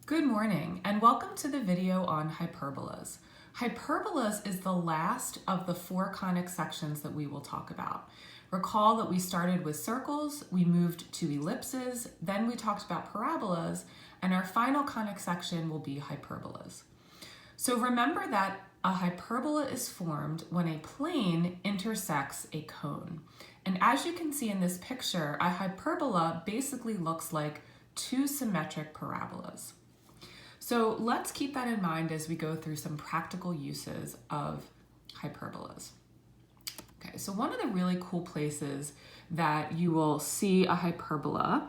Good morning and welcome to the video on hyperbolas. Hyperbolas is the last of the four conic sections that we will talk about. Recall that we started with circles, we moved to ellipses, then we talked about parabolas, and our final conic section will be hyperbolas. So remember that a hyperbola is formed when a plane intersects a cone. And as you can see in this picture, a hyperbola basically looks like two symmetric parabolas. So let's keep that in mind as we go through some practical uses of hyperbolas. Okay, so one of the really cool places that you will see a hyperbola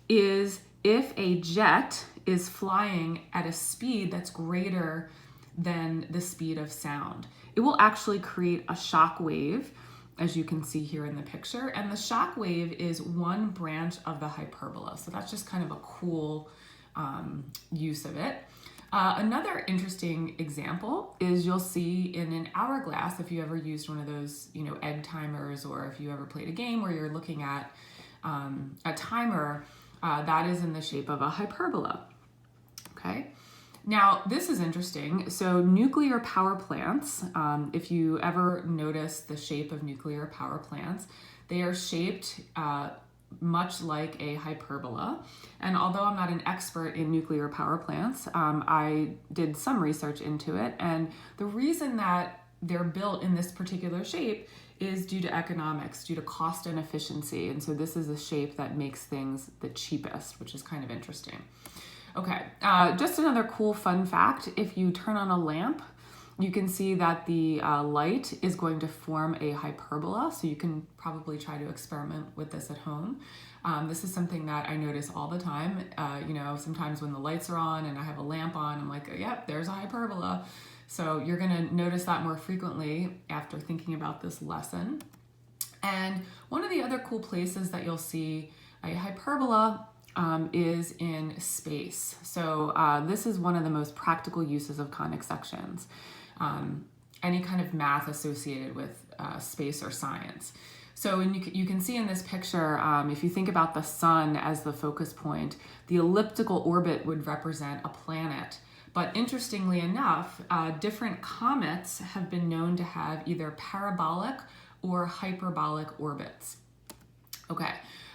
is if a jet is flying at a speed that's greater than the speed of sound. It will actually create a shock wave, as you can see here in the picture, and the shock wave is one branch of the hyperbola. So that's just kind of a cool use of it. Another interesting example is you'll see in an hourglass, if you ever used one of those, egg timers, or if you ever played a game where you're looking at a timer, that is in the shape of a hyperbola. Okay. Now, this is interesting. So nuclear power plants, if you ever notice the shape of nuclear power plants, they are shaped much like a hyperbola. And although I'm not an expert in nuclear power plants, I did some research into it. And the reason that they're built in this particular shape is due to economics, due to cost and efficiency. And so this is a shape that makes things the cheapest, which is kind of interesting. Okay, just another cool fun fact. If you turn on a lamp, you can see that the light is going to form a hyperbola, so you can probably try to experiment with this at home. This is something that I notice all the time. Sometimes when the lights are on and I have a lamp on, I'm like, yep, there's a hyperbola. So you're gonna notice that more frequently after thinking about this lesson. And one of the other cool places that you'll see a hyperbola is in space. So this is one of the most practical uses of conic sections. Any kind of math associated with space or science. So you can see in this picture, if you think about the sun as the focus point, the elliptical orbit would represent a planet. But interestingly enough, different comets have been known to have either parabolic or hyperbolic orbits. Okay.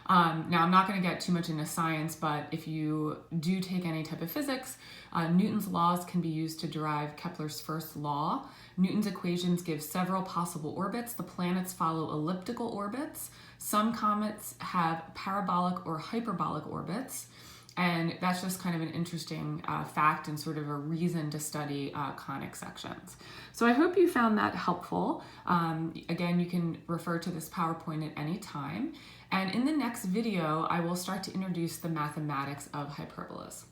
Now, I'm not going to get too much into science, but if you do take any type of physics, Newton's laws can be used to derive Kepler's first law. Newton's equations give several possible orbits. The planets follow elliptical orbits. Some comets have parabolic or hyperbolic orbits. And that's just kind of an interesting fact and sort of a reason to study conic sections. So I hope you found that helpful. Again, you can refer to this PowerPoint at any time. And in the next video, I will start to introduce the mathematics of hyperbolas.